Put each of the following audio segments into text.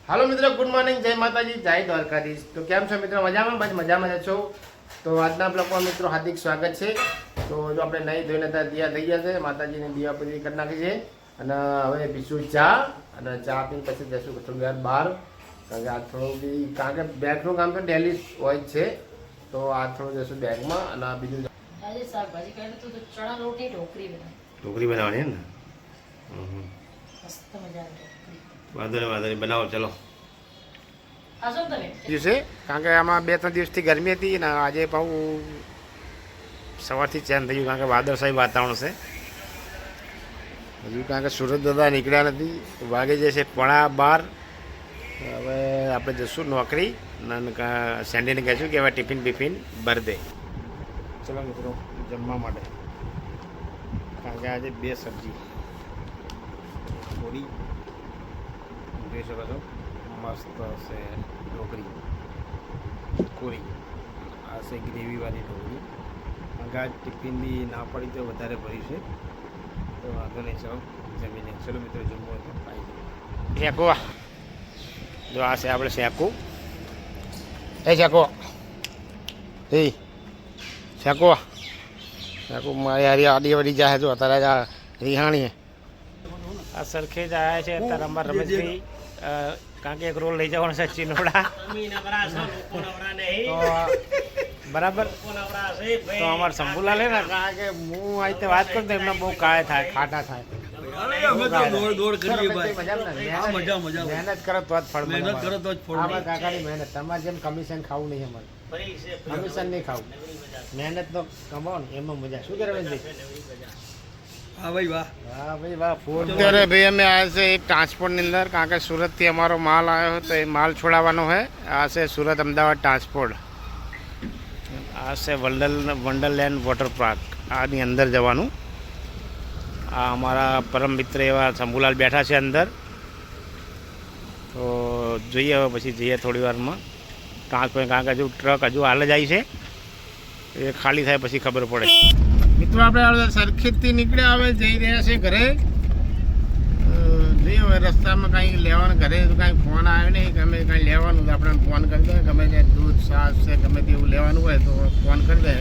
હાલો મિત્રો, good morning, જય માતાજી, જય દ્વારકાધીશ. તો કેમ છો મિત્રો? મજામાં? બસ મજામાં જ છો. તો આજના બ્લોગમાં મિત્રો હાર્દિક સ્વાગત છે. તો જો આપણે નહીં ધોઈને દિયા થઈ ગયા છે, માતાજીની દિયા પૂરી કરી નાખી છે. અને હવે પીશું ચા, અને ચા પીને પછી જશું થોડી વાર બહાર. કારણ કે આ થોડું બી કારણ કે બેગનું કામ તો ડેલી હોય જ છે. તો આ થોડું જશું બેગમાં. અને આ બીજું શાકભાજી કરીને તો ચણા લોટની ઢોકળી બનાવવાની ને. મસ્ત મજા વાંધો નહીં બનાવો, ચલો. આવશો ને તમે? છે કારણ કે આમાં 2-3 દિવસથી ગરમી હતી ને આજે પાછું સવારથી ચેન્જ થયું, કારણ કે વાદળછાયું વાતાવરણ છે. હજુ કારણ કે સુરત દાદા નીકળ્યા નથી, વાગે જશે 11:15. હવે આપણે જશું નોકરી. સેન્ડીને કહીશું કે હવે ટિફિન બિફિન ભરી દે. ચલો મિત્રો, જમવા માટે. કારણ કે આજે 2 સબ્જી, થોડી જોઈ શકો છો, મસ્ત છે ઢોકળી, કોરી. આ છે ગ્રેવીવાળી ઢોકળી. કારણ કે આ ટિફિન બી ના પડી તો વધારે ભર્યું છે, તો વાંધો નહીં. ચલો જમીને. ચલો મિત્રો, જમવું હોય તો પાઈ શેકો. જો આ છે આપણે શેકું. શેકો શેકો શેકો. મારી હારી આડી વળી જાય. જો અત્યારે આ રિહાણી આ સરખેજ આવ્યા છે અત્યારે અમારા રમેશભાઈ. કારણ કે એક રોલ લઈ જવાનો છે ચીનોડા. તો બરાબર. તો અમારે શંભુલાલ ને, કારણ કે હું આ રીતે વાત કરું તો એમને બહુ કાળે થાય, ખાટા થાય. મહેનત કરો તો જ ફળ મળે. કાકાની મહેનત. તમારે જેમ કમિશન ખાવું નહીં, અમારે કમિશન નહીં ખાવું. મહેનત તો કમાવો ને, એમાં મજા. શું કરે રમેશભાઈ? હા ભાઈ વાહ, હા ભાઈ વાહ. અત્યારે ભાઈ અમે આવ્યા છે એક ટ્રાન્સપોર્ટની અંદર, કારણ કે સુરતથી અમારો માલ આવ્યો તો એ માલ છોડાવવાનો હોય. આ છે સુરત અમદાવાદ ટ્રાન્સપોર્ટ. આ છે વંડરલેન્ડ વોટર પાર્ક. આની અંદર જવાનું. આ અમારા પરમ મિત્ર એવા શંભુલાલ બેઠા છે અંદર. તો જોઈએ હવે પછી જઈએ થોડી વારમાં ટ્રાન્સપોર્ટ. કારણ કે હજુ ટ્રક હજુ હાલ જ આવી છે, એ ખાલી થાય પછી ખબર પડે. મિત્રો આપણે સરખેજથી નીકળ્યા, હવે જઈ રહ્યા છે ઘરે. જોઈએ હવે રસ્તામાં કાંઈ લેવાનું, ઘરે તો કાંઈ ફોન આવ્યો નહીં. ગમે કાંઈ લેવાનું તો આપણે ફોન કરી દે. ગમે તે દૂધ છાશ છે ગમે તે એવું લેવાનું હોય તો ફોન કરી દે.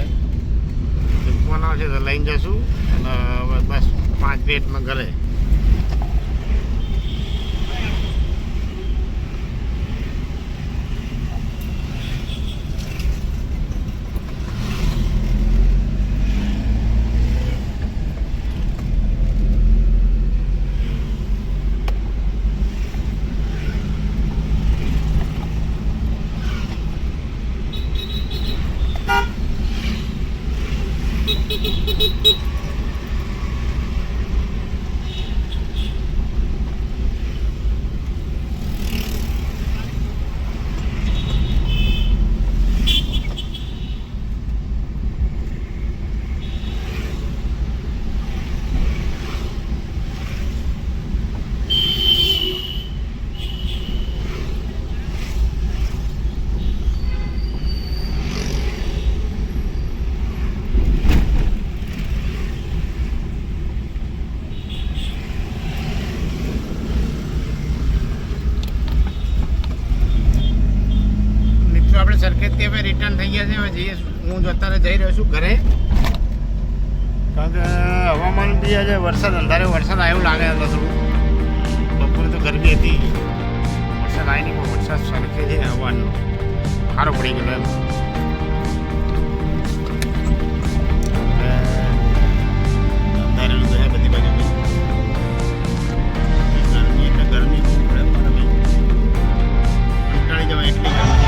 ફોન આવશે તો લઈને જશું. અને હવે બસ 5 મિનિટમાં ઘરે. આપણે સરખેજથી હવે રિટર્ન થઈ ગયા છે. હવે જઈએ, હું અત્યારે જઈ રહ્યો છું ઘરે. કારણ કે હવામાન બી આજે વરસાદ અંધારે વરસાદ આવ્યો લાગે તો થોડું. બપોરે તો ગરમી હતી, વરસાદ આવી નહીં, પણ વરસાદ સરખેજે હવાનો સારો પડી ગયો એમ. અંધારેલું તો છે બધી બાજુ. ગરમી એટલે ગરમી બહુ પડે, પણ કંટાળી જવાય એટલી ગરમી.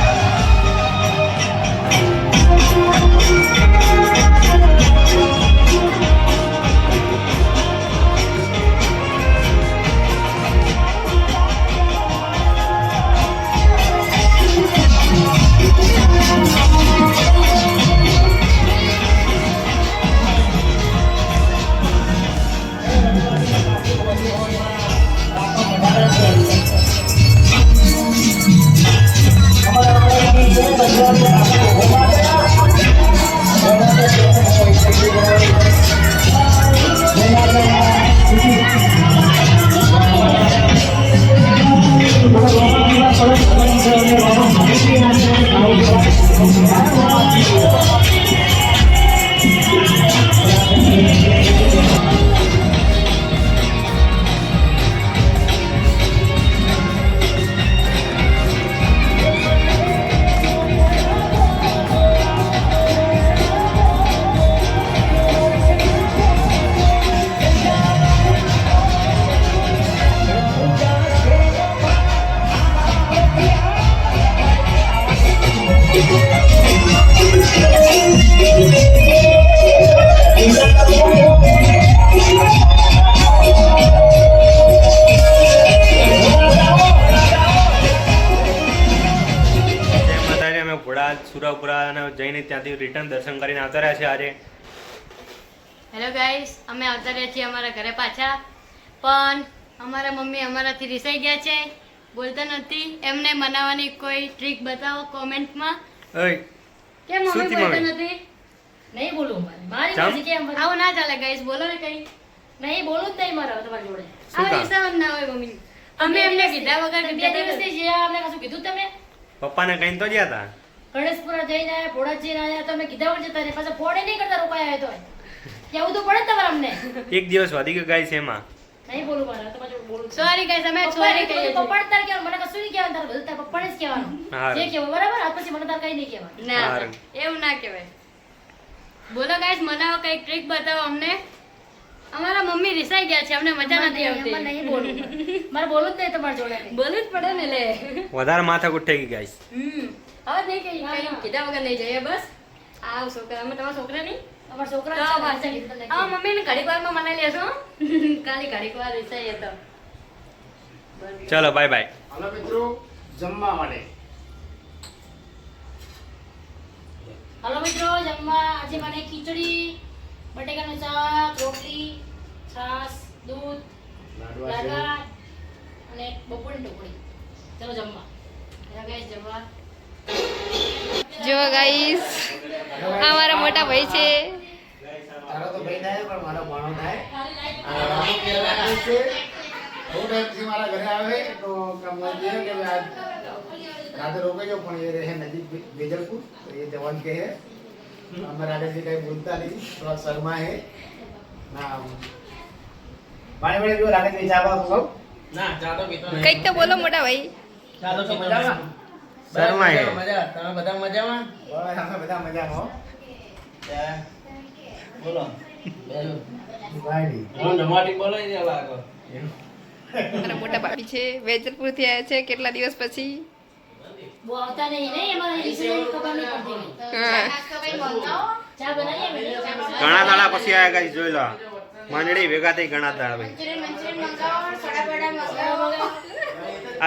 સુરાપુરા જઈને ત્યાંથી રિટર્ન દર્શન કરીને આવતા રહ્યા છે આજે. હેલો ગાઈસ, અમે આવતા રહ્યા છીએ અમારા ઘરે પાછા, પણ અમારા મમ્મી અમારાથી રિસાઈ ગયા છે, બોલતા નથી. એમને મનાવવાની કોઈ ટ્રીક બતાવો કોમેન્ટમાં. ઓય કેમ શું મમ્મી થયું બોલતા મમ્મી? નથી? નહીં બોલું મારી ચમ? મરજી કેમ બોલું? આવું ના ચાલે ગાઈસ, બોલો ને કઈ. નહીં બોલું જ નહીં મારે તમારી જોડે. શું આ કામ? રિસાવન ના હોય મમ્મી. અમે એમને કીધા વગર બે કીધા દિવસથી જે આપણે કશું કીધું તમે પપ્પાને કહીને તો ગયા હતા. ગણેશપુરા જઈને આયા ભોળા જઈને આયા તમે કીધા વગર જતા રહે પાછા ફોડે નહીં કરતા રોકાયા હોય તો કેવું તો પડે ને તમારે અમને એક દિવસ વધી ગયો ગાઈસ એમાં. નહીં બોલું મારે તમારે જોડે બોલું સોરી ગાઈસ, અમે પપ્પાને સોરી કીધું, કહીએ પપ્પાને તારે કહેવાનું, મને કશું નહીં કહેવાનું, તારે બધું તારા પપ્પાને જ કહેવાનું. હારું. જે કહેવું બરાબર આ પછી મને તારે કઈ નહીં કહેવાનું. ના હારું. એવું ના કહેવાય. બોલો ગાઈસ, મનાવો કઈ ટ્રીક બતાવો અમને. અમારા મમ્મી રિસાઈ ગયા છે, અમને મજા નથી એમાં આવતી. નહીં બોલવું મારે બોલવું જ નહીં તમારી જોડે બોલવું જ પડે ને લે. વધારે માથાકૂટ થઈ ગઈ ગાઈસ. હવે નહીં કઈ કીધા વગર નહીં જઈએ બસ. આવ છોકરા, અમે તમારા છોકરા નહીં. અમારા છોકરા તો જ છે, વાંચે. કીધું તમને આ મમ્મીને ઘડીક વારમાં મનાઈ લેશો. ખાલી ઘડીક વાર રિસાઈએ તો. ચલો બાય બાય. હાલો મિત્રો જમવા માટે. હલો મિત્રો જમવા આજે મને ખીચડી બટેકાનું શાક રોટલી છાશ દૂધ લાડવા અને બપોરની ઢોકળી ચલો જમવા ગાઈસ જમવા જો ગાઈસ, અમારા મોટા ભાઈ છે. તારો તો ભાઈ થાય પણ મારો ભાણો થાય. અને રામો કેવા લાગે છે? બહુ ટાઈમથી મારા ઘરે આવે તો કામ કરીએ કે આજ રાતે રોકાઈ જાઓ, પણ એ રહે નજીક વેજલપુર, તો એ જવાન કહે અમારા આગળથી કઈ બોલતા નહીં, થોડા શર્મા હે ના પાણી વાળી જો રાતે કઈ ચાવા કહું ના ચા તો પીતો નહીં. કઈક તો બોલો મોટા ભાઈ. ચા તો પીતો મજામાં? નહીં. શર્મા હે. મજા તમે બધા મજામાં બસ અમે બધા મજામાં હો. ત્યાં બોલો ભાઈ હું નમાટી બોલો ને લાગો મારા મોટા ભાભી છે, વેજલપુર થી આવ્યા છે કેટલા દિવસ પછી. બહુ આવતા નહીં નહીં અમારે વિશે ખબર નહીં પડતી ચા બનાવીએ મેં ઘણા દાડા પછી આયા ગાઈસ, જોઈ લો. મંડળી ભેગા થઈ ઘણા દાડા ભાઈ.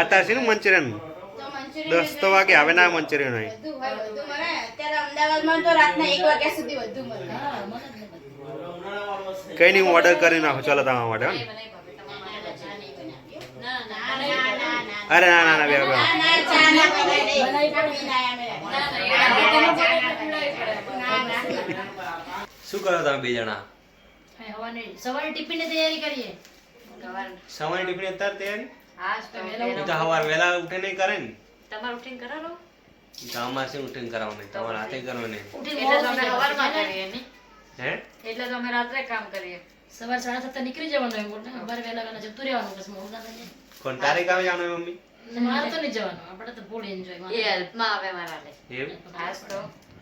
અત્યારે છે ને મંચુરિયન 10 તો વાગે આવે ના મંચુરિયન હોય. અમદાવાદમાં તો રાતના 1 વાગ્યા સુધી વધુ મળે. હા મને જ નહીં બધું. કઈ નહીં, હું ઓર્ડર કરી નાખું. ચલો તમારા માટે હો ને. અરે ના ના ના બે બે. ના, ચા ના બનાવી દે. બનાવી પણ પીને આયા અમે. શું કરો તમે બે જણા? હા, સવારે ટિફિનની તૈયારી કરીએ સવારની ટિફિન અત્યારે તૈયારી? વહેલા એ તો સવાર વહેલા ઉઠે નહીં કરે ને. તમારું ઉઠીને કરાવો. એ તો અમારે શું ઉઠીને કરાવવાનું? તમારે હાથે કરવાનું નહીં. ઉઠીને એટલે તો મોડું અમે થઈ જાય. સવારમાં કરીએ નહીં. હે? એટલે તો અમે રાત્રે કામ કરીએ. સવારે 7:30 નીકળી જવાનું હોય મોટા સવારે વહેલા વહેલા જતું રહેવાનું પછી મોડું ના થાય કોણ તારે કામે જવાનું હોય મમ્મી? મારે તો નહીં જવાનું આપણે તો ફૂલ એન્જોય એ હેલ્પમાં આવે મારા લે. એમ? હાસ તો.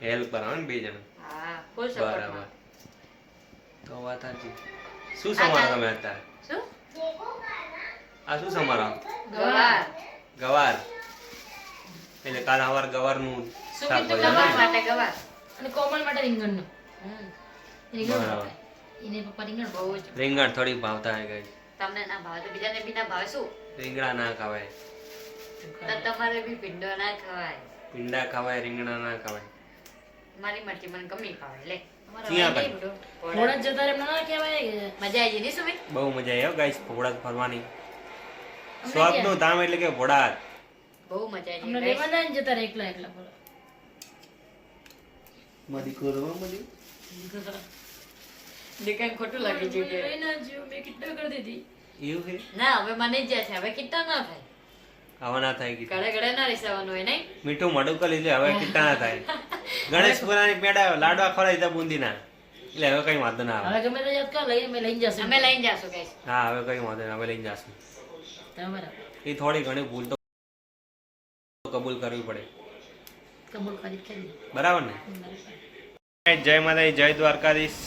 હેલ્પ કરાવો ને બે જણા. હા, ફૂલ બરાબર. સપોર્ટમાં. તો વાત સાચી. શું સમારો તમે અત્યારે? શું? આ શું સમારો? ગવાર. ગવાર. એટલે કાલ સવાર ગવારનું શું શાક કીધું? બનાવ્યું ગવાર ને? માટે ગવાર. અને કોમલ માટે રીંગણનું રીંગણ બરાબર. ભાવે. એને પપ્પા રીંગણ બહુ જ. રીંગણ થોડી ભાવતા હોય ગાઈસ. તમને ના ભાવે તો બીજાને બી ના ભાવે શું? રીંગણા ના ખવાય, તો તમારે બી ભીંડો ના ખવાય. પીંડા ખવાય, રીંગણા ના ખવાય. મારી મરજી મને ગમી ભાવે લે. ક્યાં ભાઈ? મોડા જ જતા રહે એમ ના કહેવાય કે મજા આવી જઈ સુમિત. બહુ મજા આવી ગાઈસ ઘોડા ફરવાની. સ્વાદનું ધામ એટલે કે ઘોડા. બહુ મજા આવી અમને ગઈ લેવા ના જતા રહે એકલા એકલા બોલો મધી કરવા મધી. દીકરાને ખોટું લાગી ગયું કે લઈને આવ્યો, મેં કેટલા કરી દીધી એવું છે? ના હવે મને જ છે હવે કેટલા ના થાય. આવા ના થાય કીધું. ઘરે ઘરે ના રીસાવાનું હોય નહીં. મીઠું મોઢું કરી લે, હવે કિટ્ટા ના થાય. ગણેશ પુરાની પેડા લાડવા ખવડાવી દીધા બુંદીના, એટલે હવે કઈ વાંધો ના આવે. હવે ગમે તે જાત કા લઈ અમે લઈને જશે અમે લઈને જાશું guys. હા હવે કઈ વાંધો નહીં, હવે લઈને જાશું. બરાબર એ થોડી ઘણી ભૂલ તો કબૂલ કરવી પડે, કબૂલ કરી બરાબર ને? જય માતાજી, જય દ્વારકાધીશ.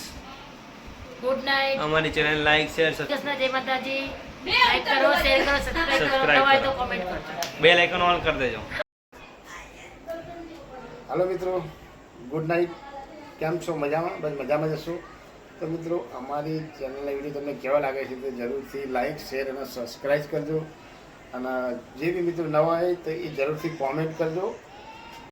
ગુડ નાઇટ અમારી ચેનલ લાઈક શેર કૃષ્ણ જય માતાજી લાઈક કરો શેર કરો સબસ્ક્રાઇબ કરો Subscribe નવા હોય કરો. તો કોમેન્ટ કરજો બેલ આઇકન ઓન કરી દેજો. હાલો મિત્રો, ગુડ નાઇટ. કેમ છો? મજામાં? બસ મજામાં જશો. તો મિત્રો, અમારી ચેનલના વિડીયો તમને કેવા લાગે છે તો જરૂરથી લાઇક શેર અને સબસ્ક્રાઈબ કરજો. અને જે બી મિત્રો નવા હોય તો એ જરૂરથી કોમેન્ટ કરજો.